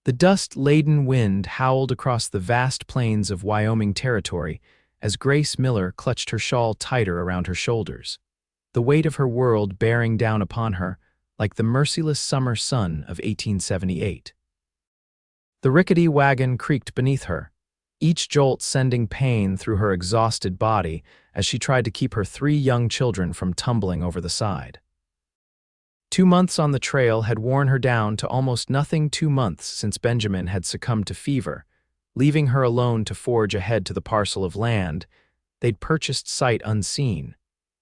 The dust-laden wind howled across the vast plains of Wyoming Territory as Grace Miller clutched her shawl tighter around her shoulders, the weight of her world bearing down upon her like the merciless summer sun of 1878. The rickety wagon creaked beneath her, each jolt sending pain through her exhausted body as she tried to keep her 3 young children from tumbling over the side. 2 months on the trail had worn her down to almost nothing. 2 months since Benjamin had succumbed to fever, leaving her alone to forge ahead to the parcel of land they'd purchased sight unseen,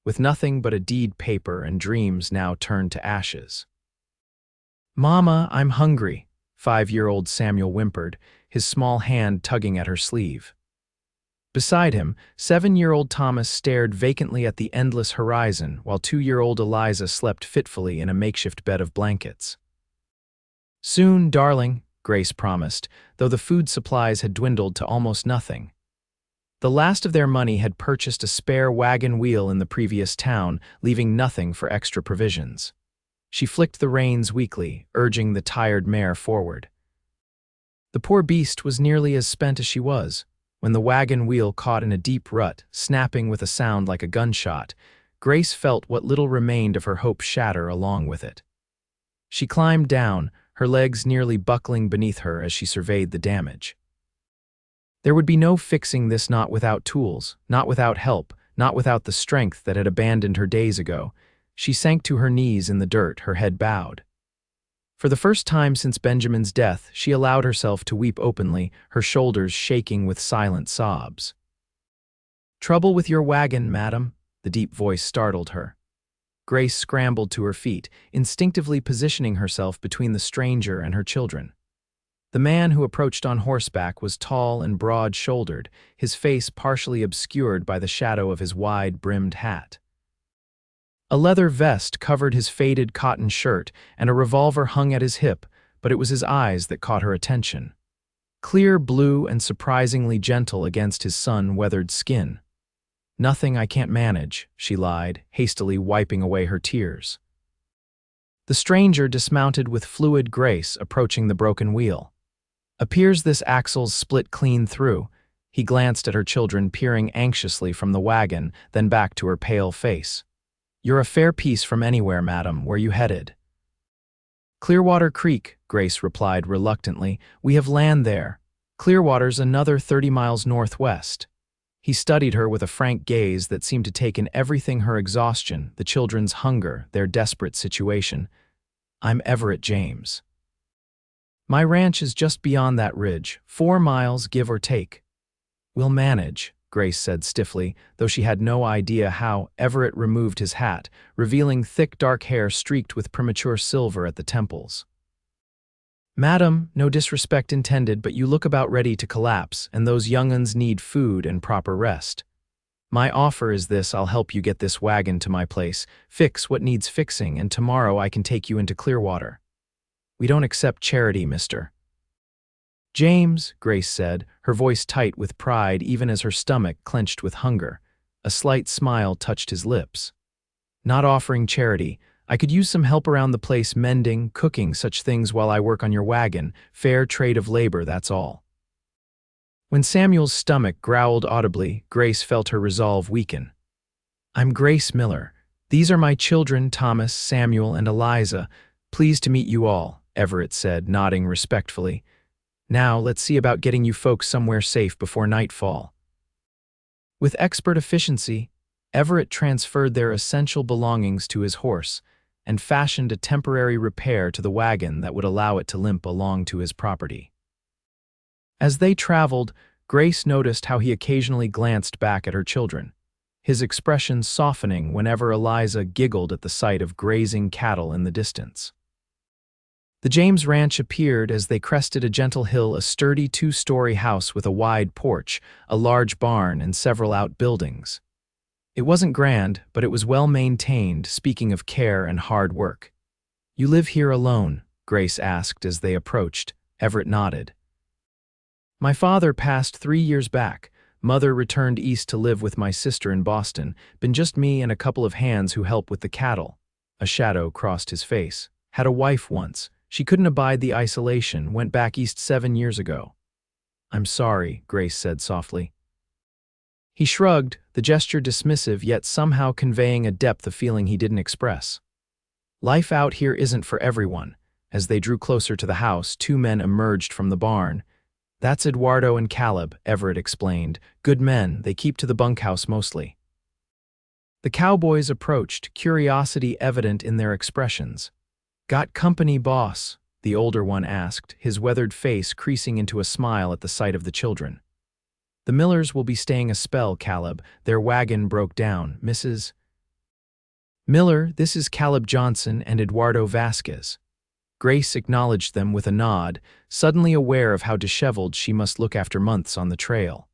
with nothing but a deed paper and dreams now turned to ashes. "Mama, I'm hungry," 5-year-old Samuel whimpered, his small hand tugging at her sleeve. Beside him, 7-year-old Thomas stared vacantly at the endless horizon while 2-year-old Eliza slept fitfully in a makeshift bed of blankets. "Soon, darling," Grace promised, though the food supplies had dwindled to almost nothing. The last of their money had purchased a spare wagon wheel in the previous town, leaving nothing for extra provisions. She flicked the reins weakly, urging the tired mare forward. The poor beast was nearly as spent as she was. When the wagon wheel caught in a deep rut, snapping with a sound like a gunshot, Grace felt what little remained of her hope shatter along with it. She climbed down, her legs nearly buckling beneath her as she surveyed the damage. There would be no fixing this, not without tools, not without help, not without the strength that had abandoned her days ago. She sank to her knees in the dirt, her head bowed. For the first time since Benjamin's death, she allowed herself to weep openly, her shoulders shaking with silent sobs. "Trouble with your wagon, madam," the deep voice startled her. Grace scrambled to her feet, instinctively positioning herself between the stranger and her children. The man who approached on horseback was tall and broad-shouldered, his face partially obscured by the shadow of his wide-brimmed hat. A leather vest covered his faded cotton shirt, and a revolver hung at his hip, but it was his eyes that caught her attention. Clear blue and surprisingly gentle against his sun-weathered skin. "Nothing I can't manage," she lied, hastily wiping away her tears. The stranger dismounted with fluid grace, approaching the broken wheel. "Appears this axle's split clean through." He glanced at her children, peering anxiously from the wagon, then back to her pale face. "You're a fair piece from anywhere, madam. Where you headed?" "Clearwater Creek," Grace replied reluctantly. "We have land there. Clearwater's another 30 miles northwest." He studied her with a frank gaze that seemed to take in everything: her exhaustion, the children's hunger, their desperate situation. "I'm Everett James. My ranch is just beyond that ridge, 4 miles give or take." "We'll manage," Grace said stiffly, though she had no idea how. Everett removed his hat, revealing thick dark hair streaked with premature silver at the temples. "Madam, no disrespect intended, but you look about ready to collapse, and those young'uns need food and proper rest. My offer is this: I'll help you get this wagon to my place, fix what needs fixing, and tomorrow I can take you into Clearwater. We don't accept charity, Mr. James," Grace said, her voice tight with pride even as her stomach clenched with hunger. A slight smile touched his lips. "Not offering charity. I could use some help around the place, mending, cooking, such things while I work on your wagon. Fair trade of labor, that's all." When Samuel's stomach growled audibly, Grace felt her resolve weaken. "I'm Grace Miller. These are my children, Thomas, Samuel, and Eliza. Pleased to meet you all," Everett said, nodding respectfully. "Now, let's see about getting you folks somewhere safe before nightfall." With expert efficiency, Everett transferred their essential belongings to his horse and fashioned a temporary repair to the wagon that would allow it to limp along to his property. As they traveled, Grace noticed how he occasionally glanced back at her children, his expression softening whenever Eliza giggled at the sight of grazing cattle in the distance. The James Ranch appeared as they crested a gentle hill, a sturdy 2-story house with a wide porch, a large barn, and several outbuildings. It wasn't grand, but it was well maintained, speaking of care and hard work. "You live here alone?" Grace asked as they approached. Everett nodded. "My father passed 3 years back. Mother returned east to live with my sister in Boston. Been just me and a couple of hands who help with the cattle." A shadow crossed his face. "Had a wife once. She couldn't abide the isolation, went back east 7 years ago. I'm sorry, Grace said softly. He shrugged, the gesture dismissive yet somehow conveying a depth of feeling he didn't express. Life out here isn't for everyone. As they drew closer to the house, two men emerged from the barn. That's Eduardo and Caleb, Everett explained. Good men, they keep to the bunkhouse mostly. The cowboys approached, curiosity evident in their expressions. Got company, boss? The older one asked, his weathered face creasing into a smile at the sight of the children. The Millers will be staying a spell, Caleb. Their wagon broke down. Mrs. Miller, this is Caleb Johnson and Eduardo Vasquez. Grace acknowledged them with a nod, suddenly aware of how disheveled she must look after months on the trail.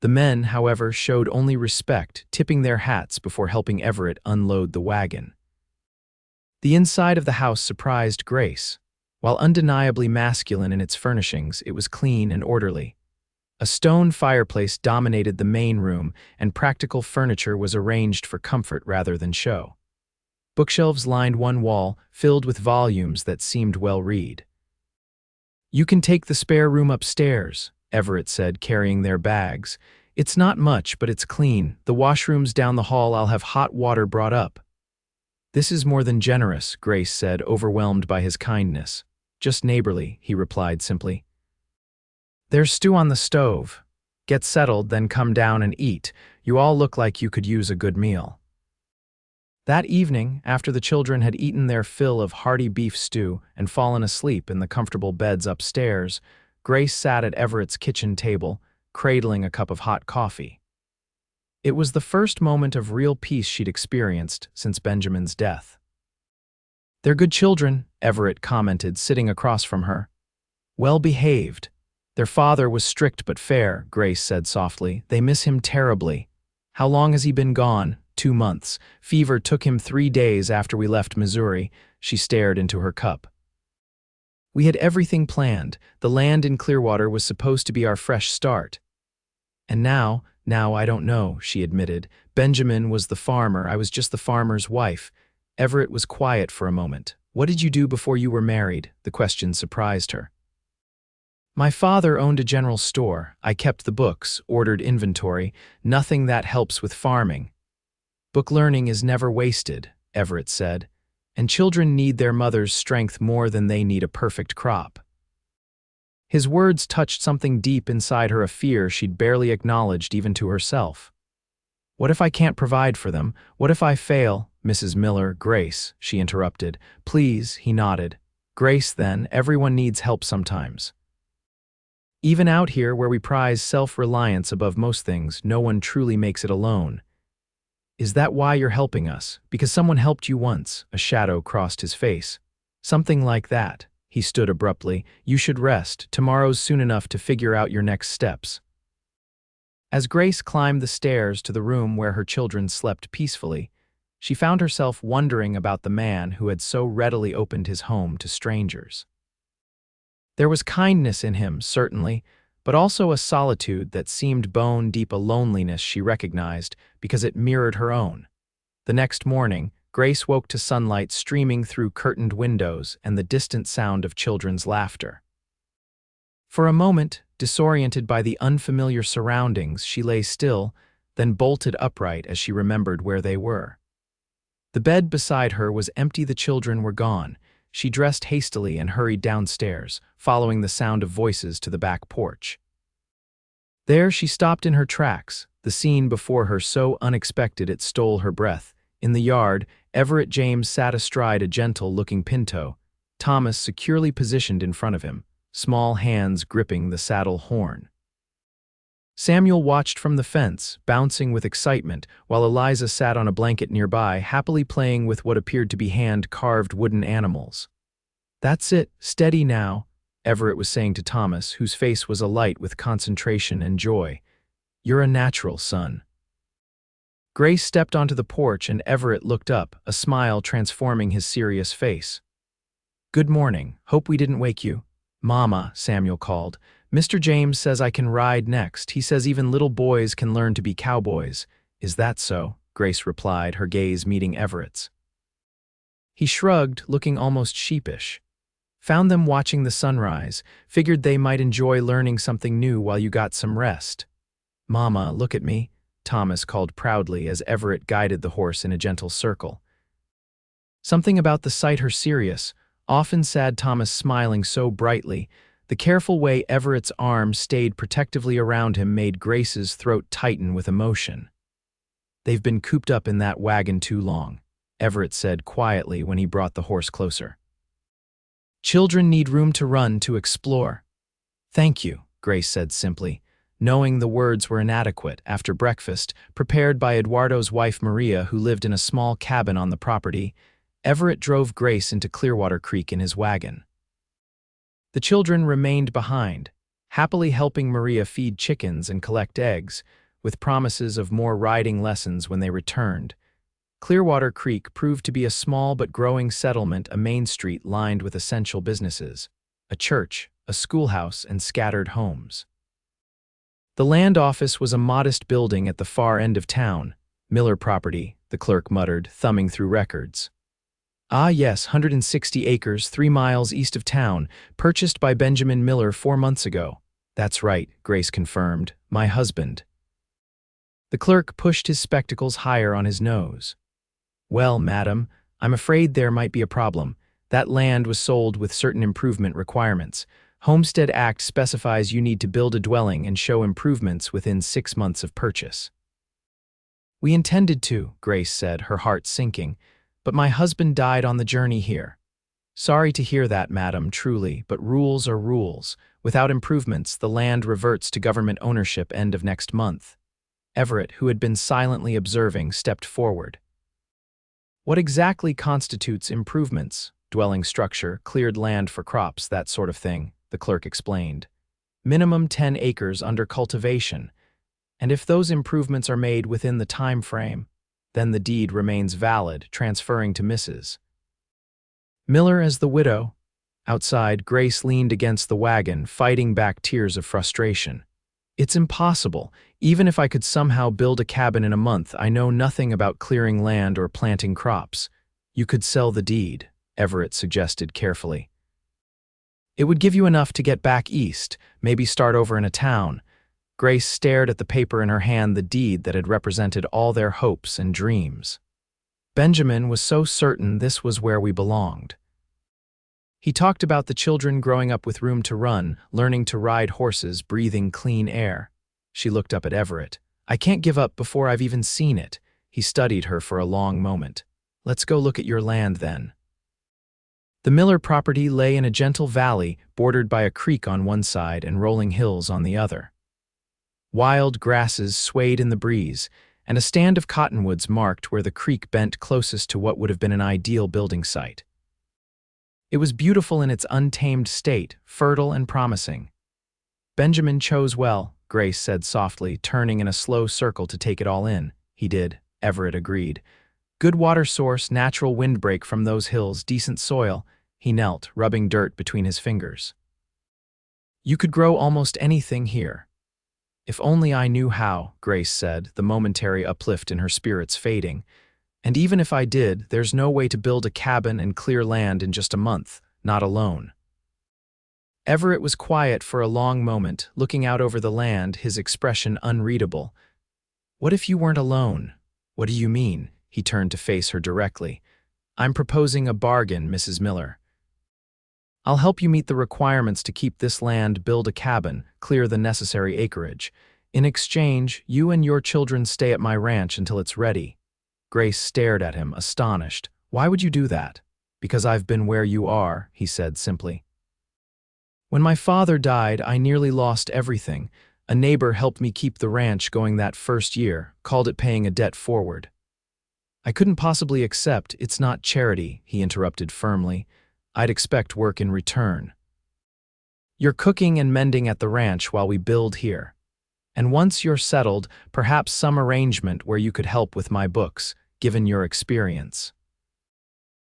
The men, however, showed only respect, tipping their hats before helping Everett unload the wagon. The inside of the house surprised Grace. While undeniably masculine in its furnishings, it was clean and orderly. A stone fireplace dominated the main room, and practical furniture was arranged for comfort rather than show. Bookshelves lined one wall, filled with volumes that seemed well read. You can take the spare room upstairs, Everett said, carrying their bags. It's not much, but it's clean. The washroom's down the hall. I'll have hot water brought up. This is more than generous, Grace said, overwhelmed by his kindness. Just neighborly, he replied simply. There's stew on the stove. Get settled, then come down and eat. You all look like you could use a good meal. That evening, after the children had eaten their fill of hearty beef stew and fallen asleep in the comfortable beds upstairs, Grace sat at Everett's kitchen table, cradling a cup of hot coffee. It was the first moment of real peace she'd experienced since Benjamin's death. They're good children, Everett commented, sitting across from her. Well behaved. Their father was strict but fair, Grace said softly. They miss him terribly. How long has he been gone? 2 months. Fever took him 3 days after we left Missouri. She stared into her cup. We had everything planned. The land in Clearwater was supposed to be our fresh start. And now I don't know, she admitted. Benjamin was the farmer. I was just the farmer's wife. Everett was quiet for a moment. What did you do before you were married? The question surprised her. My father owned a general store. I kept the books, ordered inventory, nothing that helps with farming. Book learning is never wasted, Everett said, and children need their mother's strength more than they need a perfect crop. His words touched something deep inside her, a fear she'd barely acknowledged even to herself. What if I can't provide for them? What if I fail? Mrs. Miller, Grace, she interrupted. Please, he nodded. Grace, then, everyone needs help sometimes. Even out here where we prize self-reliance above most things, no one truly makes it alone. Is that why you're helping us? Because someone helped you once? A shadow crossed his face. Something like that. He stood abruptly. You should rest. Tomorrow's soon enough to figure out your next steps. As Grace climbed the stairs to the room where her children slept peacefully, she found herself wondering about the man who had so readily opened his home to strangers. There was kindness in him, certainly, but also a solitude that seemed bone-deep, a loneliness she recognized because it mirrored her own. The next morning, Grace woke to sunlight streaming through curtained windows and the distant sound of children's laughter. For a moment, disoriented by the unfamiliar surroundings, she lay still, then bolted upright as she remembered where they were. The bed beside her was empty, the children were gone. She dressed hastily and hurried downstairs, following the sound of voices to the back porch. There she stopped in her tracks, the scene before her so unexpected it stole her breath. In the yard, Everett James sat astride a gentle-looking pinto, Thomas securely positioned in front of him, small hands gripping the saddle horn. Samuel watched from the fence, bouncing with excitement, while Eliza sat on a blanket nearby, happily playing with what appeared to be hand-carved wooden animals. That's it, steady now, Everett was saying to Thomas, whose face was alight with concentration and joy. You're a natural, son. Grace stepped onto the porch and Everett looked up, a smile transforming his serious face. Good morning, hope we didn't wake you. Mama, Samuel called. Mr. James says I can ride next. He says even little boys can learn to be cowboys. Is that so? Grace replied, her gaze meeting Everett's. He shrugged, looking almost sheepish. Found them watching the sunrise, figured they might enjoy learning something new while you got some rest. Mama, look at me, Thomas called proudly as Everett guided the horse in a gentle circle. Something about the sight her serious, often sad Thomas smiling so brightly, the careful way Everett's arms stayed protectively around him made Grace's throat tighten with emotion. They've been cooped up in that wagon too long, Everett said quietly when he brought the horse closer. Children need room to run, to explore. Thank you, Grace said simply, knowing the words were inadequate after breakfast, prepared by Eduardo's wife Maria, who lived in a small cabin on the property. Everett drove Grace into Clearwater Creek in his wagon. The children remained behind, happily helping Maria feed chickens and collect eggs, with promises of more riding lessons when they returned. Clearwater Creek proved to be a small but growing settlement, a main street lined with essential businesses, a church, a schoolhouse, and scattered homes. The land office was a modest building at the far end of town. Miller property, the clerk muttered, thumbing through records. Ah yes, 160 acres, 3 miles east of town, purchased by Benjamin Miller 4 months ago. That's right, Grace confirmed, my husband. The clerk pushed his spectacles higher on his nose. Well, madam, I'm afraid there might be a problem. That land was sold with certain improvement requirements. Homestead Act specifies you need to build a dwelling and show improvements within 6 months of purchase. We intended to, Grace said, her heart sinking, but my husband died on the journey here. Sorry to hear that, madam, truly, but rules are rules. Without improvements, the land reverts to government ownership end of next month. Everett, who had been silently observing, stepped forward. What exactly constitutes improvements? Dwelling structure, cleared land for crops, that sort of thing, the clerk explained. Minimum 10 acres under cultivation. And if those improvements are made within the time frame, then the deed remains valid, transferring to Mrs. Miller as the widow. Outside, Grace leaned against the wagon, fighting back tears of frustration. It's impossible. Even if I could somehow build a cabin in a month, I know nothing about clearing land or planting crops. You could sell the deed, Everett suggested carefully. It would give you enough to get back east, maybe start over in a town. Grace stared at the paper in her hand, the deed that had represented all their hopes and dreams. Benjamin was so certain this was where we belonged. He talked about the children growing up with room to run, learning to ride horses, breathing clean air. She looked up at Everett. I can't give up before I've even seen it. He studied her for a long moment. Let's go look at your land then. The Miller property lay in a gentle valley, bordered by a creek on one side and rolling hills on the other. Wild grasses swayed in the breeze, and a stand of cottonwoods marked where the creek bent closest to what would have been an ideal building site. It was beautiful in its untamed state, fertile and promising. Benjamin chose well, Grace said softly, turning in a slow circle to take it all in. He did, Everett agreed. Good water source, natural windbreak from those hills, decent soil. He knelt, rubbing dirt between his fingers. You could grow almost anything here. If only I knew how, Grace said, the momentary uplift in her spirits fading. And even if I did, there's no way to build a cabin and clear land in just a month, not alone. Everett was quiet for a long moment, looking out over the land, his expression unreadable. What if you weren't alone? What do you mean? He turned to face her directly. I'm proposing a bargain, Mrs. Miller. I'll help you meet the requirements to keep this land, build a cabin, clear the necessary acreage. In exchange, you and your children stay at my ranch until it's ready. Grace stared at him, astonished. Why would you do that? Because I've been where you are, he said simply. When my father died, I nearly lost everything. A neighbor helped me keep the ranch going that first year, called it paying a debt forward. I couldn't possibly accept, it's not charity, he interrupted firmly. I'd expect work in return. You're cooking and mending at the ranch while we build here. And once you're settled, perhaps some arrangement where you could help with my books, given your experience.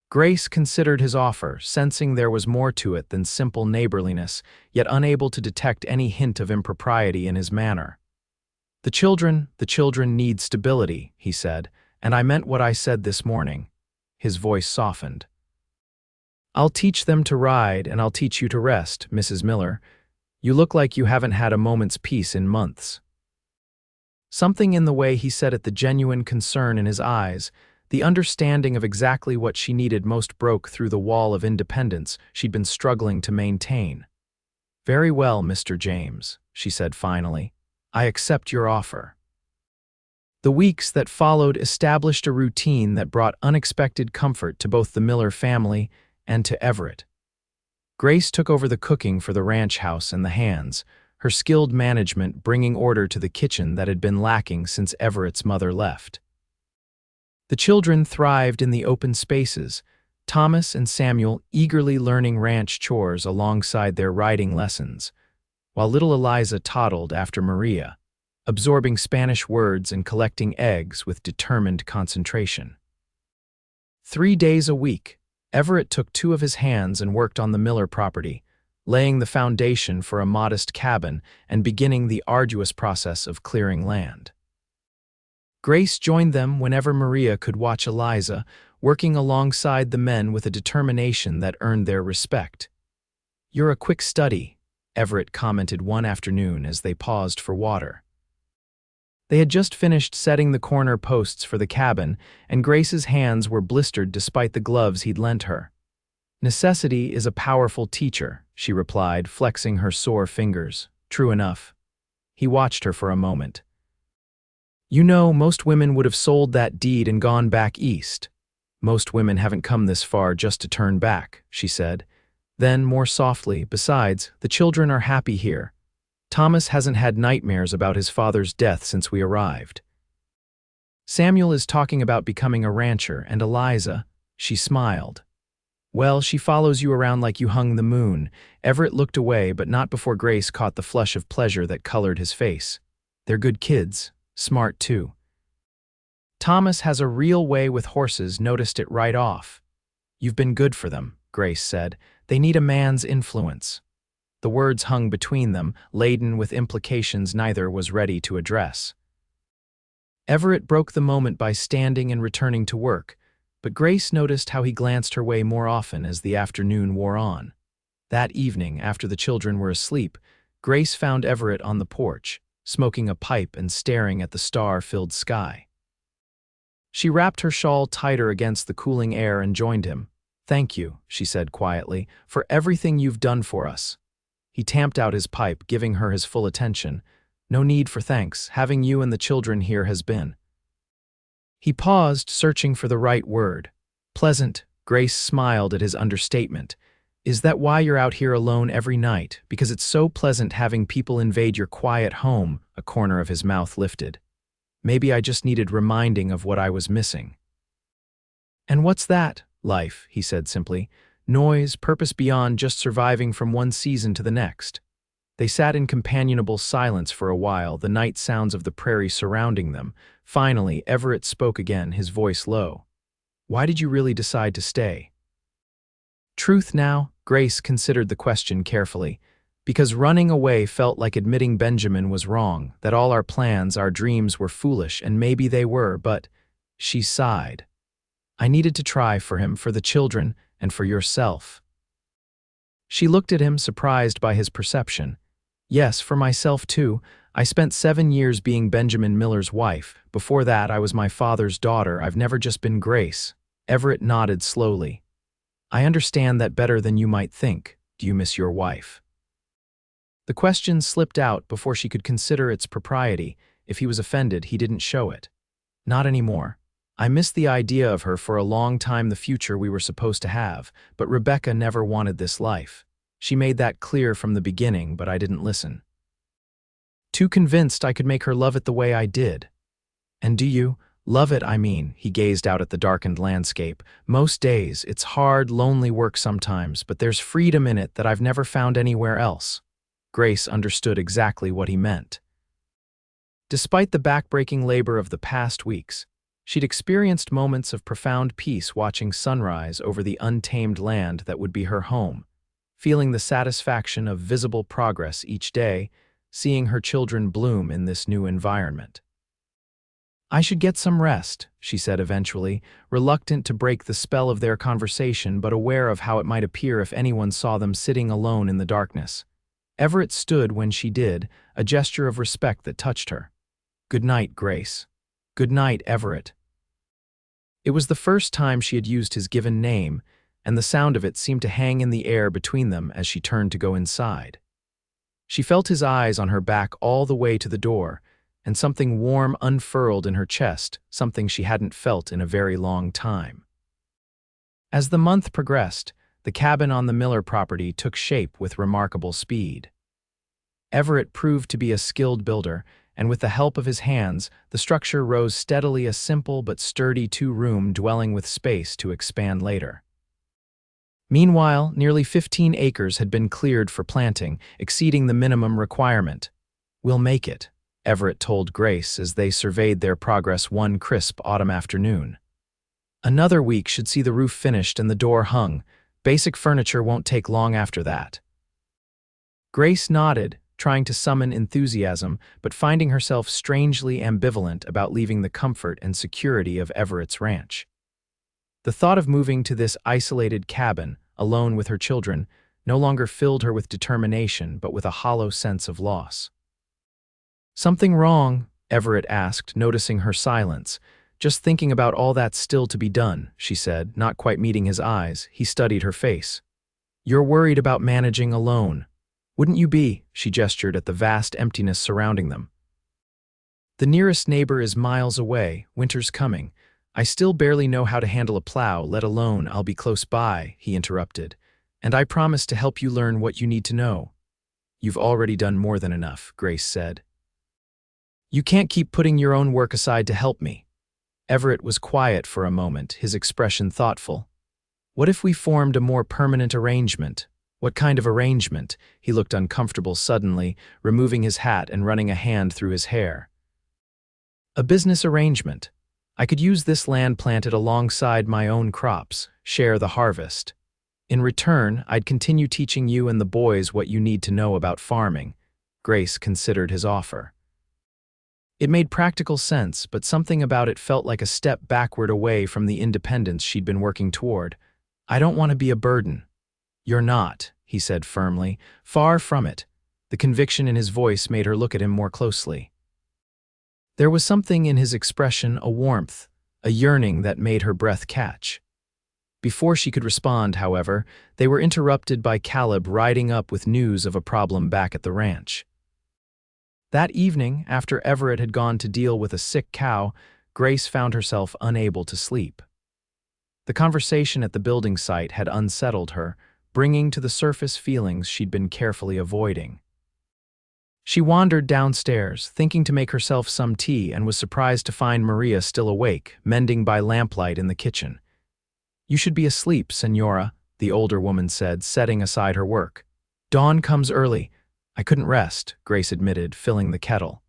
Grace considered his offer, sensing there was more to it than simple neighborliness, yet unable to detect any hint of impropriety in his manner. The children need stability, he said, and I meant what I said this morning. His voice softened. I'll teach them to ride, and I'll teach you to rest, Mrs. Miller. You look like you haven't had a moment's peace in months." Something in the way he said it, the genuine concern in his eyes, the understanding of exactly what she needed most, broke through the wall of independence she'd been struggling to maintain. "Very well, Mr. James," she said finally. "I accept your offer." The weeks that followed established a routine that brought unexpected comfort to both the Miller family and to Everett. Grace took over the cooking for the ranch house and the hands, her skilled management bringing order to the kitchen that had been lacking since Everett's mother left. The children thrived in the open spaces, Thomas and Samuel eagerly learning ranch chores alongside their riding lessons, while little Eliza toddled after Maria, absorbing Spanish words and collecting eggs with determined concentration. 3 days a week, Everett took two of his hands and worked on the Miller property, laying the foundation for a modest cabin and beginning the arduous process of clearing land. Grace joined them whenever Maria could watch Eliza, working alongside the men with a determination that earned their respect. "You're a quick study," Everett commented one afternoon as they paused for water. They had just finished setting the corner posts for the cabin, and Grace's hands were blistered despite the gloves he'd lent her. "Necessity is a powerful teacher," she replied, flexing her sore fingers. "True enough." He watched her for a moment. "You know, most women would have sold that deed and gone back east. Most women haven't come this far just to turn back," she said. Then, more softly, "Besides, the children are happy here. Thomas hasn't had nightmares about his father's death since we arrived. Samuel is talking about becoming a rancher, and Eliza," she smiled. "Well, she follows you around like you hung the moon." Everett looked away, but not before Grace caught the flush of pleasure that colored his face. "They're good kids, smart too. Thomas has a real way with horses, noticed it right off." "You've been good for them," Grace said. "They need a man's influence." The words hung between them, laden with implications neither was ready to address. Everett broke the moment by standing and returning to work, but Grace noticed how he glanced her way more often as the afternoon wore on. That evening, after the children were asleep, Grace found Everett on the porch, smoking a pipe and staring at the star-filled sky. She wrapped her shawl tighter against the cooling air and joined him. "Thank you," she said quietly, "for everything you've done for us." He tamped out his pipe, giving her his full attention. "No need for thanks. Having you and the children here has been—" He paused, searching for the right word. "Pleasant." Grace smiled at his understatement. "Is that why you're out here alone every night? Because it's so pleasant having people invade your quiet home?" A corner of his mouth lifted. "Maybe I just needed reminding of what I was missing." "And what's that?" "Life," he said simply. "Noise, purpose beyond just surviving from one season to the next." They sat in companionable silence for a while, the night sounds of the prairie surrounding them. Finally, Everett spoke again, his voice low. "Why did you really decide to stay?" "Truth now?" Grace considered the question carefully. "Because running away felt like admitting Benjamin was wrong, that all our plans, our dreams were foolish, and maybe they were, but—" She sighed. "I needed to try for him, for the children, and for yourself." She looked at him, surprised by his perception. "Yes, for myself too. I spent 7 years being Benjamin Miller's wife. Before that, I was my father's daughter. I've never just been Grace." Everett nodded slowly. "I understand that better than you might think. Do you miss your wife?" The question slipped out before she could consider its propriety. If he was offended, he didn't show it. "Not anymore. I missed the idea of her for a long time, the future we were supposed to have, but Rebecca never wanted this life. She made that clear from the beginning, but I didn't listen. Too convinced I could make her love it the way I did." "And do you love it, I mean?" He gazed out at the darkened landscape. "Most days, it's hard, lonely work sometimes, but there's freedom in it that I've never found anywhere else." Grace understood exactly what he meant. Despite the backbreaking labor of the past weeks, she'd experienced moments of profound peace watching sunrise over the untamed land that would be her home, feeling the satisfaction of visible progress each day, seeing her children bloom in this new environment. "I should get some rest," she said eventually, reluctant to break the spell of their conversation but aware of how it might appear if anyone saw them sitting alone in the darkness. Everett stood when she did, a gesture of respect that touched her. "Good night, Grace." "Good night, Everett." It was the first time she had used his given name, and the sound of it seemed to hang in the air between them as she turned to go inside. She felt his eyes on her back all the way to the door, and something warm unfurled in her chest, something she hadn't felt in a very long time. As the month progressed, the cabin on the Miller property took shape with remarkable speed. Everett proved to be a skilled builder, and with the help of his hands, the structure rose steadily, a simple but sturdy two-room dwelling with space to expand later. Meanwhile, nearly 15 acres had been cleared for planting, exceeding the minimum requirement. "We'll make it," Everett told Grace as they surveyed their progress one crisp autumn afternoon. "Another week should see the roof finished and the door hung. Basic furniture won't take long after that." Grace nodded, trying to summon enthusiasm, but finding herself strangely ambivalent about leaving the comfort and security of Everett's ranch. The thought of moving to this isolated cabin, alone with her children, no longer filled her with determination but with a hollow sense of loss. "Something wrong?" Everett asked, noticing her silence. "Just thinking about all that's still to be done," she said, not quite meeting his eyes. He studied her face. "You're worried about managing alone. Wouldn't you be?" She gestured at the vast emptiness surrounding them. "The nearest neighbor is miles away. Winter's coming. I still barely know how to handle a plow, let alone I'll be close by," he interrupted. "And I promise to help you learn what you need to know." "You've already done more than enough," Grace said. "You can't keep putting your own work aside to help me." Everett was quiet for a moment, his expression thoughtful. "What if we formed a more permanent arrangement?" "What kind of arrangement?" He looked uncomfortable suddenly, removing his hat and running a hand through his hair. "A business arrangement. I could use this land planted alongside my own crops, share the harvest. In return, I'd continue teaching you and the boys what you need to know about farming." Grace considered his offer. It made practical sense, but something about it felt like a step backward away from the independence she'd been working toward. "I don't want to be a burden." "You're not," he said firmly. "Far from it." The conviction in his voice made her look at him more closely. There was something in his expression, a warmth, a yearning that made her breath catch. Before she could respond, however, they were interrupted by Caleb riding up with news of a problem back at the ranch. That evening, after Everett had gone to deal with a sick cow, Grace found herself unable to sleep. The conversation at the building site had unsettled her, bringing to the surface feelings she'd been carefully avoiding. She wandered downstairs, thinking to make herself some tea, and was surprised to find Maria still awake, mending by lamplight in the kitchen. "You should be asleep, Senora," the older woman said, setting aside her work. "Dawn comes early." "I couldn't rest," Grace admitted, filling the kettle.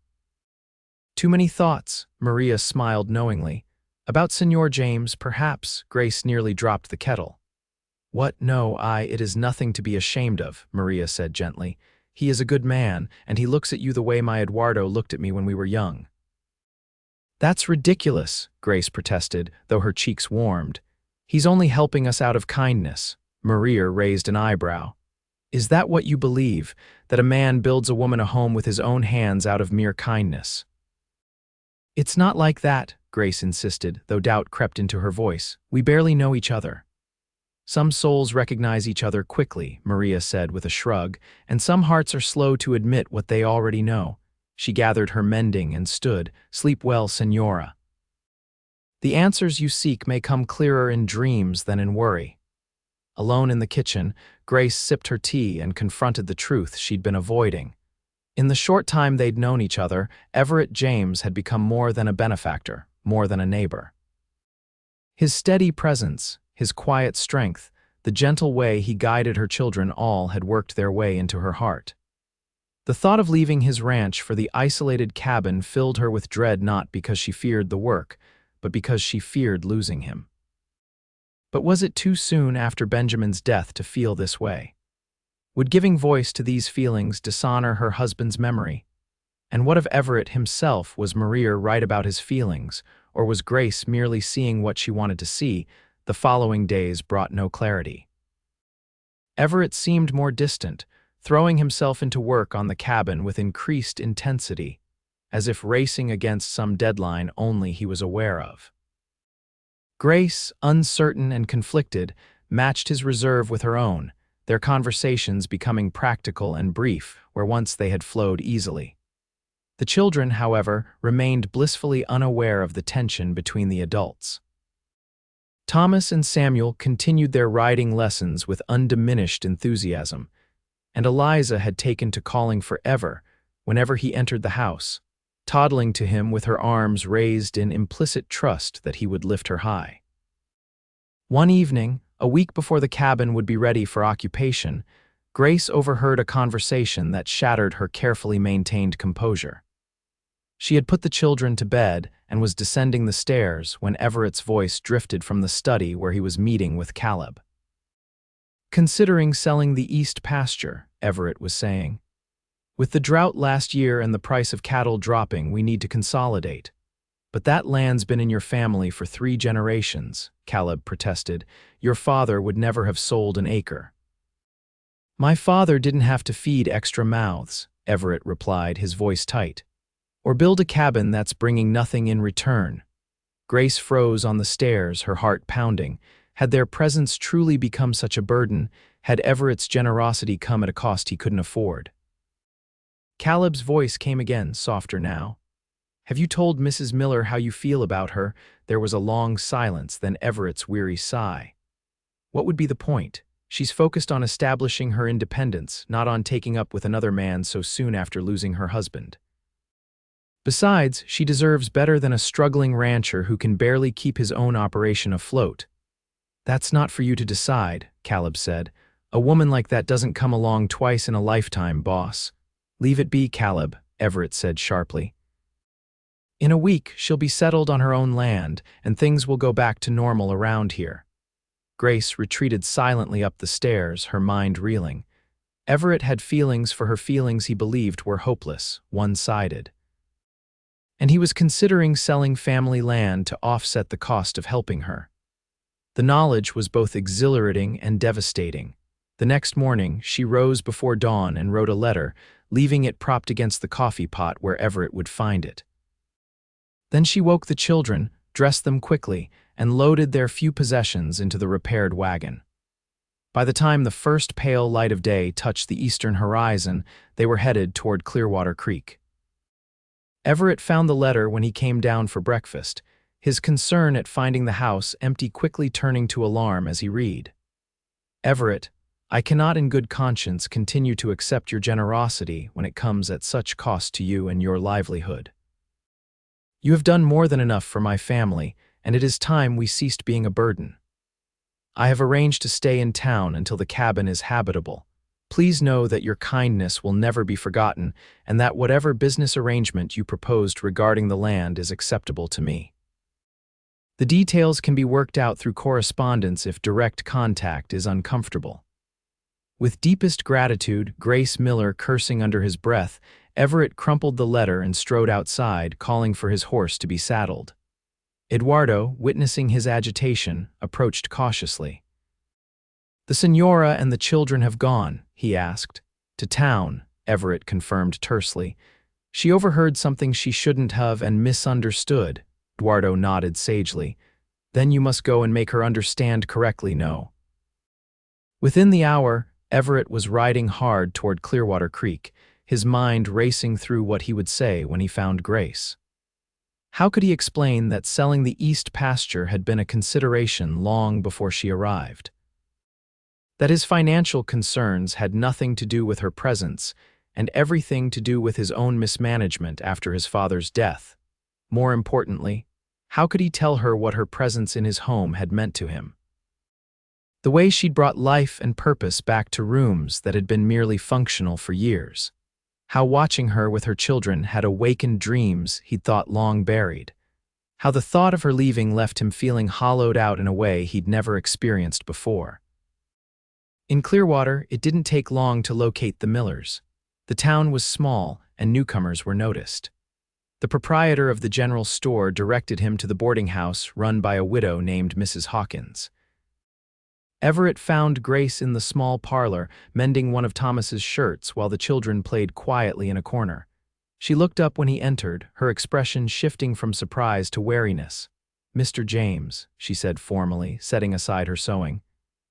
"Too many thoughts," Maria smiled knowingly. "About Senor James, perhaps." Grace nearly dropped the kettle. "What? No, it is nothing to be ashamed of," Maria said gently. "He is a good man, and he looks at you the way my Eduardo looked at me when we were young." "That's ridiculous," Grace protested, though her cheeks warmed. "He's only helping us out of kindness." Maria raised an eyebrow. "Is that what you believe, that a man builds a woman a home with his own hands out of mere kindness?" "It's not like that," Grace insisted, though doubt crept into her voice. "We barely know each other." "Some souls recognize each other quickly," Maria said with a shrug, "and some hearts are slow to admit what they already know." She gathered her mending and stood. "Sleep well, Senora. The answers you seek may come clearer in dreams than in worry." Alone in the kitchen, Grace sipped her tea and confronted the truth she'd been avoiding. In the short time they'd known each other, Everett James had become more than a benefactor, more than a neighbor. His steady presence, his quiet strength, the gentle way he guided her children all had worked their way into her heart. The thought of leaving his ranch for the isolated cabin filled her with dread, not because she feared the work, but because she feared losing him. But was it too soon after Benjamin's death to feel this way? Would giving voice to these feelings dishonor her husband's memory? And what of Everett himself? Was Maria right about his feelings, or was Grace merely seeing what she wanted to see? The following days brought no clarity. Everett seemed more distant, throwing himself into work on the cabin with increased intensity, as if racing against some deadline only he was aware of. Grace, uncertain and conflicted, matched his reserve with her own, their conversations becoming practical and brief where once they had flowed easily. The children, however, remained blissfully unaware of the tension between the adults. Thomas and Samuel continued their riding lessons with undiminished enthusiasm, and Eliza had taken to calling forever whenever he entered the house, toddling to him with her arms raised in implicit trust that he would lift her high. One evening, a week before the cabin would be ready for occupation, Grace overheard a conversation that shattered her carefully maintained composure. She had put the children to bed and was descending the stairs when Everett's voice drifted from the study where he was meeting with Caleb. "Considering selling the east pasture," Everett was saying. "With the drought last year and the price of cattle dropping, we need to consolidate. But that land's been in your family for 3 generations, Caleb protested. "Your father would never have sold an acre." "My father didn't have to feed extra mouths," Everett replied, his voice tight. "Or build a cabin that's bringing nothing in return." Grace froze on the stairs, her heart pounding. Had their presence truly become such a burden? Had Everett's generosity come at a cost he couldn't afford? Caleb's voice came again, softer now. "Have you told Mrs. Miller how you feel about her?" There was a long silence, then Everett's weary sigh. "What would be the point? She's focused on establishing her independence, not on taking up with another man so soon after losing her husband. Besides, she deserves better than a struggling rancher who can barely keep his own operation afloat." "That's not for you to decide," Caleb said. "A woman like that doesn't come along twice in a lifetime, boss." "Leave it be, Caleb," Everett said sharply. "In a week, she'll be settled on her own land, and things will go back to normal around here." Grace retreated silently up the stairs, her mind reeling. Everett had feelings for her, feelings he believed were hopeless, one-sided. And he was considering selling family land to offset the cost of helping her. The knowledge was both exhilarating and devastating. The next morning, she rose before dawn and wrote a letter, leaving it propped against the coffee pot where Everett would find it. Then she woke the children, dressed them quickly, and loaded their few possessions into the repaired wagon. By the time the first pale light of day touched the eastern horizon, they were headed toward Clearwater Creek. Everett found the letter when he came down for breakfast, his concern at finding the house empty quickly turning to alarm as he read. "Everett, I cannot in good conscience continue to accept your generosity when it comes at such cost to you and your livelihood. You have done more than enough for my family, and it is time we ceased being a burden. I have arranged to stay in town until the cabin is habitable. Please know that your kindness will never be forgotten, and that whatever business arrangement you proposed regarding the land is acceptable to me. The details can be worked out through correspondence if direct contact is uncomfortable. With deepest gratitude," Grace Miller cursing under his breath, Everett crumpled the letter and strode outside, calling for his horse to be saddled. Eduardo, witnessing his agitation, approached cautiously. "The Senora and the children have gone," he asked. "To town," Everett confirmed tersely. "She overheard something she shouldn't have and misunderstood." Eduardo nodded sagely. "Then you must go and make her understand correctly, no." Within the hour, Everett was riding hard toward Clearwater Creek, his mind racing through what he would say when he found Grace. How could he explain that selling the east pasture had been a consideration long before she arrived? That his financial concerns had nothing to do with her presence and everything to do with his own mismanagement after his father's death? More importantly, how could he tell her what her presence in his home had meant to him? The way she'd brought life and purpose back to rooms that had been merely functional for years. How watching her with her children had awakened dreams he'd thought long buried. How the thought of her leaving left him feeling hollowed out in a way he'd never experienced before. In Clearwater, it didn't take long to locate the Millers. The town was small, and newcomers were noticed. The proprietor of the general store directed him to the boarding house run by a widow named Mrs. Hawkins. Everett found Grace in the small parlor, mending one of Thomas's shirts while the children played quietly in a corner. She looked up when he entered, her expression shifting from surprise to wariness. "Mr. James," she said formally, setting aside her sewing.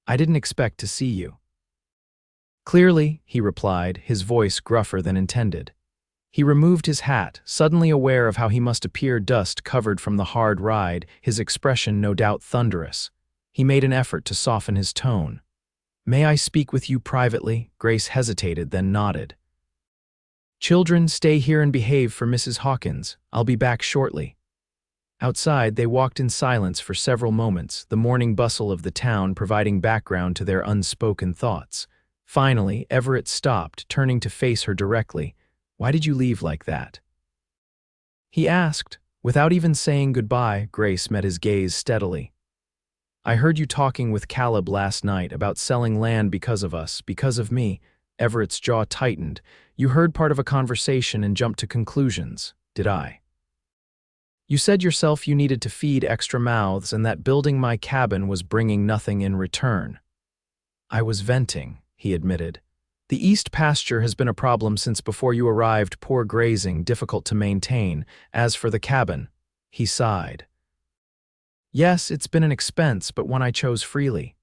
"I didn't expect to see you." "Clearly," he replied, his voice gruffer than intended. He removed his hat, suddenly aware of how he must appear dust-covered from the hard ride, his expression no doubt thunderous. He made an effort to soften his tone. "May I speak with you privately?" Grace hesitated, then nodded. "Children, stay here and behave for Mrs. Hawkins. I'll be back shortly." Outside, they walked in silence for several moments, the morning bustle of the town providing background to their unspoken thoughts. Finally, Everett stopped, turning to face her directly. "Why did you leave like that?" he asked. Without even saying goodbye, Grace met his gaze steadily. "I heard you talking with Caleb last night about selling land because of us, because of me." Everett's jaw tightened. "You heard part of a conversation and jumped to conclusions. Did I? You said yourself you needed to feed extra mouths and that building my cabin was bringing nothing in return." "I was venting," he admitted. "The east pasture has been a problem since before you arrived, poor grazing, difficult to maintain. As for the cabin," he sighed. "Yes, it's been an expense, but one I chose freely."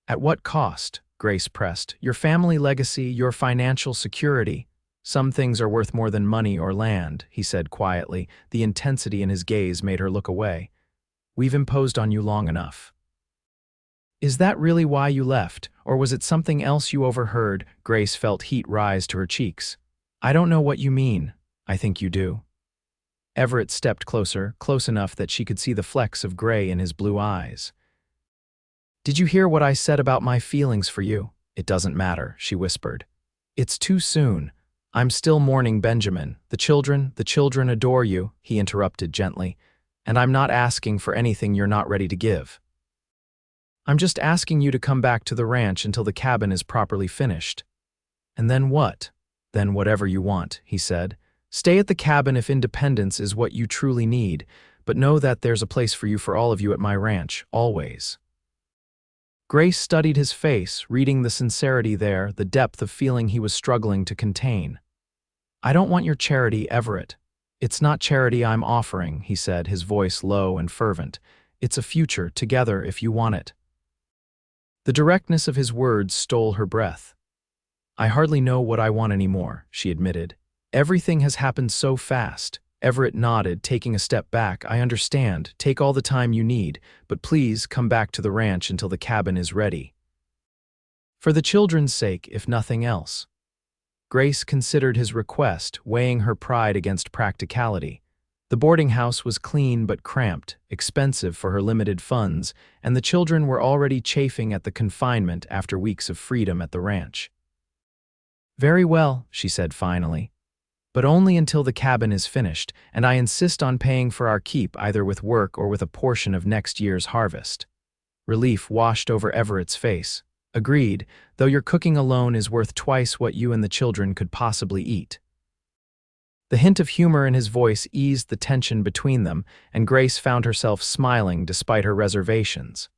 "At what cost?" Grace pressed. "Your family legacy, your financial security." "Some things are worth more than money or land," he said quietly. The intensity in his gaze made her look away. "We've imposed on you long enough." "Is that really why you left, or was it something else you overheard?" Grace felt heat rise to her cheeks. "I don't know what you mean." "I think you do." Everett stepped closer, close enough that she could see the flecks of gray in his blue eyes. "Did you hear what I said about my feelings for you?" "It doesn't matter," she whispered. "It's too soon. I'm still mourning Benjamin. The children adore you," he interrupted gently. "And I'm not asking for anything you're not ready to give. I'm just asking you to come back to the ranch until the cabin is properly finished." "And then what?" "Then whatever you want," he said. "Stay at the cabin if independence is what you truly need, but know that there's a place for all of you at my ranch, always." Grace studied his face, reading the sincerity there, the depth of feeling he was struggling to contain. "I don't want your charity, Everett." "It's not charity I'm offering," he said, his voice low and fervent. "It's a future, together if you want it." The directness of his words stole her breath. "I hardly know what I want anymore," she admitted. "Everything has happened so fast." Everett nodded, taking a step back. "I understand. Take all the time you need, but please come back to the ranch until the cabin is ready. For the children's sake, if nothing else." Grace considered his request, weighing her pride against practicality. The boarding house was clean but cramped, expensive for her limited funds, and the children were already chafing at the confinement after weeks of freedom at the ranch. "Very well," she said finally. "But only until the cabin is finished, and I insist on paying for our keep either with work or with a portion of next year's harvest." Relief washed over Everett's face. "Agreed, though your cooking alone is worth twice what you and the children could possibly eat." The hint of humor in his voice eased the tension between them, and Grace found herself smiling despite her reservations.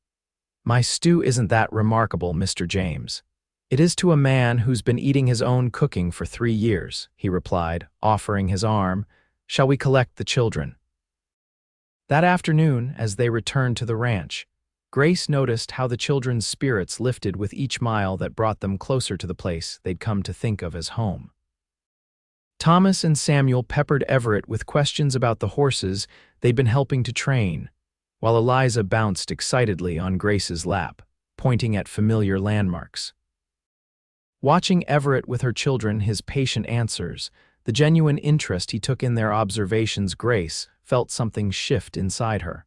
"My stew isn't that remarkable, Mr. James." "It is to a man who's been eating his own cooking for 3 years, he replied, offering his arm. "Shall we collect the children?" That afternoon, as they returned to the ranch, Grace noticed how the children's spirits lifted with each mile that brought them closer to the place they'd come to think of as home. Thomas and Samuel peppered Everett with questions about the horses they'd been helping to train, while Eliza bounced excitedly on Grace's lap, pointing at familiar landmarks. Watching Everett with her children, his patient answers, the genuine interest he took in their observations, Grace felt something shift inside her.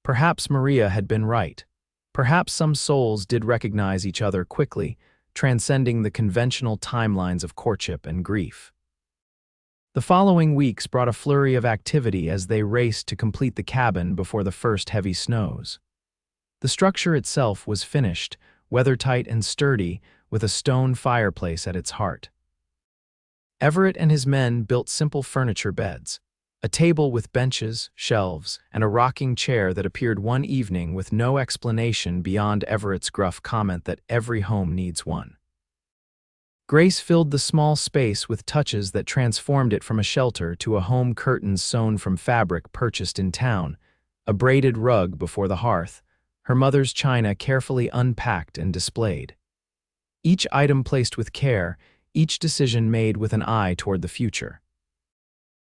Perhaps Maria had been right. Perhaps some souls did recognize each other quickly, transcending the conventional timelines of courtship and grief. The following weeks brought a flurry of activity as they raced to complete the cabin before the first heavy snows. The structure itself was finished, weathertight and sturdy, with a stone fireplace at its heart. Everett and his men built simple furniture beds, a table with benches, shelves, and a rocking chair that appeared one evening with no explanation beyond Everett's gruff comment that every home needs one. Grace filled the small space with touches that transformed it from a shelter to a home, curtains sewn from fabric purchased in town, a braided rug before the hearth, her mother's china carefully unpacked and displayed. Each item placed with care, each decision made with an eye toward the future.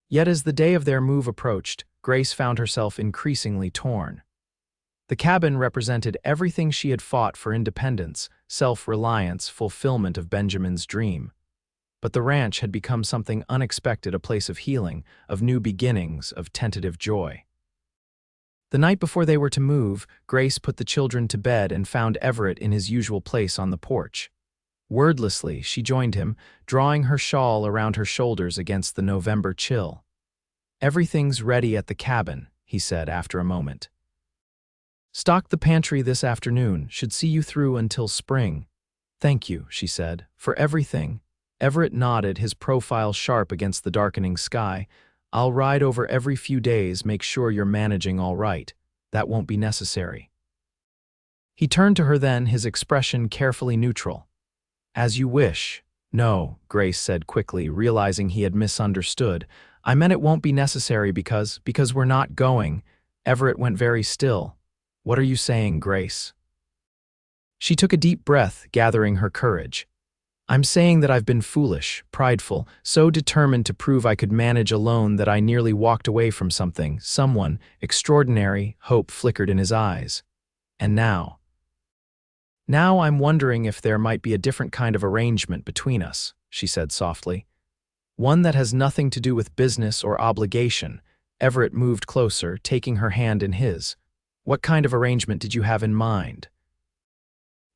Yet as the day of their move approached, Grace found herself increasingly torn. The cabin represented everything she had fought for: independence, self-reliance, fulfillment of Benjamin's dream. But the ranch had become something unexpected, a place of healing, of new beginnings, of tentative joy. The night before they were to move, Grace put the children to bed and found Everett in his usual place on the porch. Wordlessly, she joined him, drawing her shawl around her shoulders against the November chill. "Everything's ready at the cabin," he said after a moment. "Stock the pantry this afternoon, should see you through until spring." "Thank you," she said, "for everything." Everett nodded, his profile sharp against the darkening sky. "I'll ride over every few days, make sure you're managing all right. That won't be necessary." He turned to her then, his expression carefully neutral. "As you wish." "No," Grace said quickly, realizing he had misunderstood. "I meant it won't be necessary because we're not going." Everett went very still. "What are you saying, Grace?" She took a deep breath, gathering her courage. "I'm saying that I've been foolish, prideful, so determined to prove I could manage alone that I nearly walked away from someone extraordinary." Hope flickered in his eyes. "And now I'm wondering if there might be a different kind of arrangement between us," she said softly. "One that has nothing to do with business or obligation." Everett moved closer, taking her hand in his. "What kind of arrangement did you have in mind?"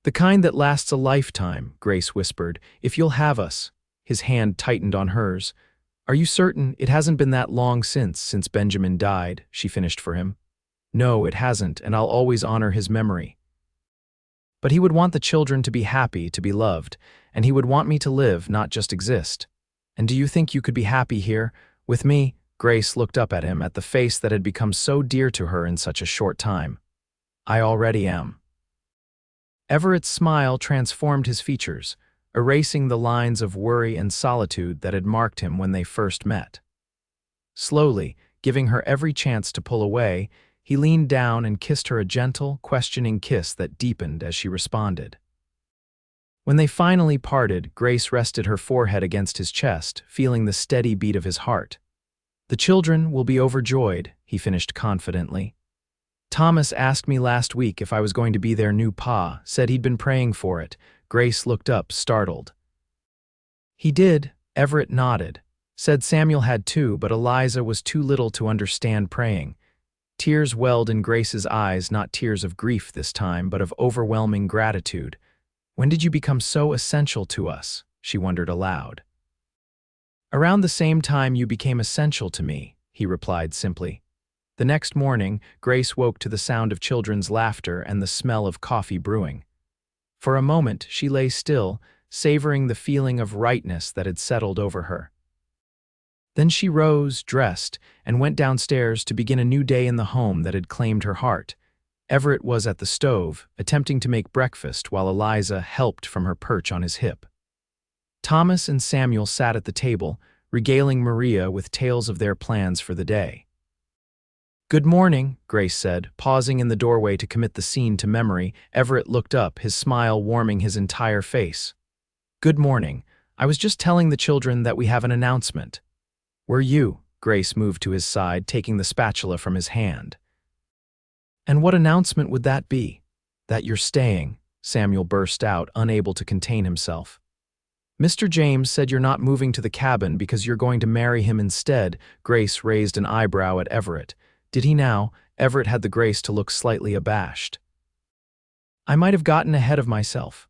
"The kind that lasts a lifetime," Grace whispered. "If you'll have us." His hand tightened on hers. "Are you certain? It hasn't been that long since Benjamin died," she finished for him. "No, it hasn't, and I'll always honor his memory. But he would want the children to be happy, to be loved, and he would want me to live, not just exist. And do you think you could be happy here, with me?" Grace looked up at him, at the face that had become so dear to her in such a short time. "I already am." Everett's smile transformed his features, erasing the lines of worry and solitude that had marked him when they first met. Slowly, giving her every chance to pull away, he leaned down and kissed her, a gentle, questioning kiss that deepened as she responded. When they finally parted, Grace rested her forehead against his chest, feeling the steady beat of his heart. "The children will be overjoyed," he finished confidently. "Thomas asked me last week if I was going to be their new pa, said he'd been praying for it." Grace looked up, startled. "He did," Everett nodded. "Said Samuel had too, but Eliza was too little to understand praying." Tears welled in Grace's eyes, not tears of grief this time, but of overwhelming gratitude. "When did you become so essential to us?" she wondered aloud. "Around the same time you became essential to me," he replied simply. The next morning, Grace woke to the sound of children's laughter and the smell of coffee brewing. For a moment, she lay still, savoring the feeling of rightness that had settled over her. Then she rose, dressed, and went downstairs to begin a new day in the home that had claimed her heart. Everett was at the stove, attempting to make breakfast while Eliza helped from her perch on his hip. Thomas and Samuel sat at the table, regaling Maria with tales of their plans for the day. "Good morning," Grace said, pausing in the doorway to commit the scene to memory. Everett looked up, his smile warming his entire face. "Good morning. I was just telling the children that we have an announcement." "Were you?" Grace moved to his side, taking the spatula from his hand. "And what announcement would that be?" "That you're staying," Samuel burst out, unable to contain himself. "Mr. James said you're not moving to the cabin because you're going to marry him instead." Grace raised an eyebrow at Everett. "Did he now?" Everett had the grace to look slightly abashed. "I might have gotten ahead of myself."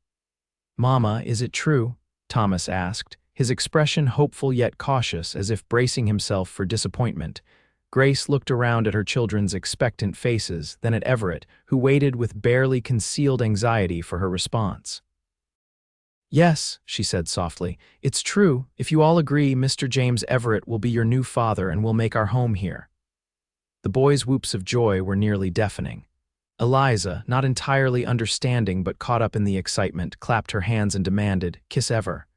"Mama, is it true?" Thomas asked, his expression hopeful yet cautious, as if bracing himself for disappointment. Grace looked around at her children's expectant faces, then at Everett, who waited with barely concealed anxiety for her response. Yes, she said softly, it's true. If you all agree, Mr. James Everett will be your new father and will make our home here. The boys' whoops of joy were nearly deafening. Eliza, not entirely understanding but caught up in the excitement, clapped her hands and demanded, "Kiss Ever."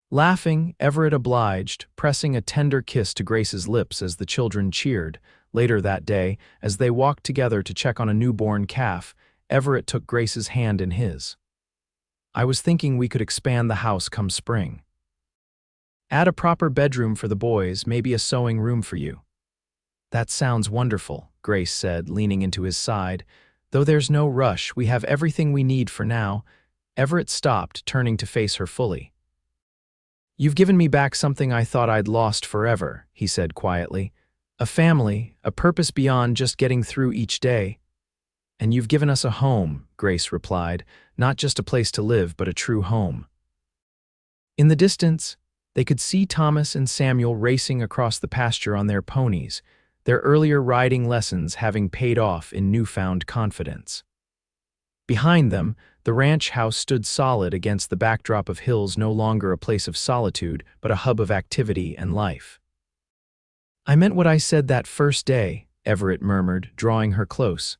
Laughing, Everett obliged, pressing a tender kiss to Grace's lips as the children cheered. Later that day, as they walked together to check on a newborn calf, Everett took Grace's hand in his. "I was thinking we could expand the house come spring. Add a proper bedroom for the boys, maybe a sewing room for you." "That sounds wonderful," Grace said, leaning into his side. "Though there's no rush, we have everything we need for now." Everett stopped, turning to face her fully. "You've given me back something I thought I'd lost forever," he said quietly. "A family, a purpose beyond just getting through each day." "And you've given us a home," Grace replied, "not just a place to live, but a true home." In the distance, they could see Thomas and Samuel racing across the pasture on their ponies, their earlier riding lessons having paid off in newfound confidence. Behind them, the ranch house stood solid against the backdrop of hills, no longer a place of solitude, but a hub of activity and life. "I meant what I said that first day," Everett murmured, drawing her close.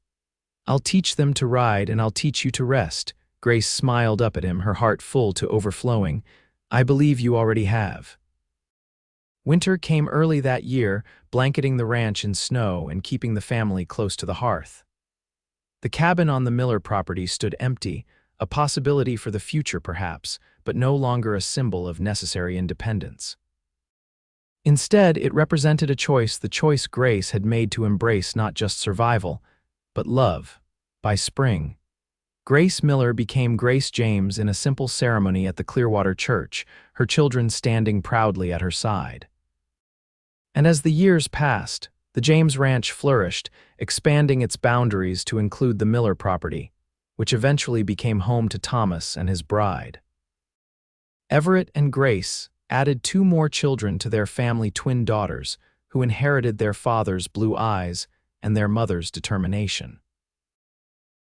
"I'll teach them to ride and I'll teach you to rest." Grace smiled up at him, her heart full to overflowing. "I believe you already have." Winter came early that year, blanketing the ranch in snow and keeping the family close to the hearth. The cabin on the Miller property stood empty, a possibility for the future perhaps, but no longer a symbol of necessary independence. Instead, it represented a choice, the choice Grace had made to embrace not just survival, but love. By spring, Grace Miller became Grace James in a simple ceremony at the Clearwater Church, her children standing proudly at her side. And as the years passed, the James Ranch flourished, expanding its boundaries to include the Miller property, which eventually became home to Thomas and his bride. Everett and Grace added 2 more children to their family, twin daughters, who inherited their father's blue eyes and their mother's determination.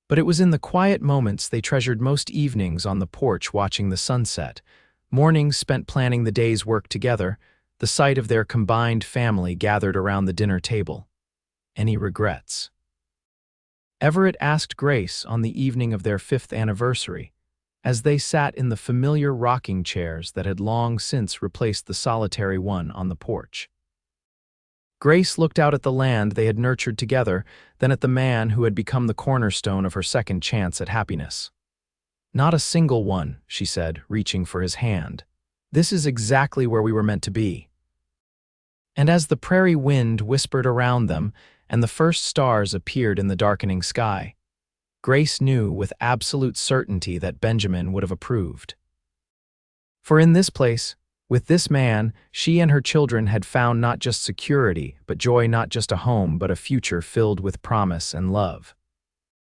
But it was in the quiet moments they treasured, most evenings on the porch watching the sunset, mornings spent planning the day's work together, the sight of their combined family gathered around the dinner table. "Any regrets?" Everett asked Grace on the evening of their 5th anniversary, as they sat in the familiar rocking chairs that had long since replaced the solitary one on the porch. Grace looked out at the land they had nurtured together, then at the man who had become the cornerstone of her second chance at happiness. "Not a single one," she said, reaching for his hand. "This is exactly where we were meant to be." And as the prairie wind whispered around them and the first stars appeared in the darkening sky, Grace knew with absolute certainty that Benjamin would have approved. For in this place, with this man, she and her children had found not just security, but joy, not just a home, but a future filled with promise and love.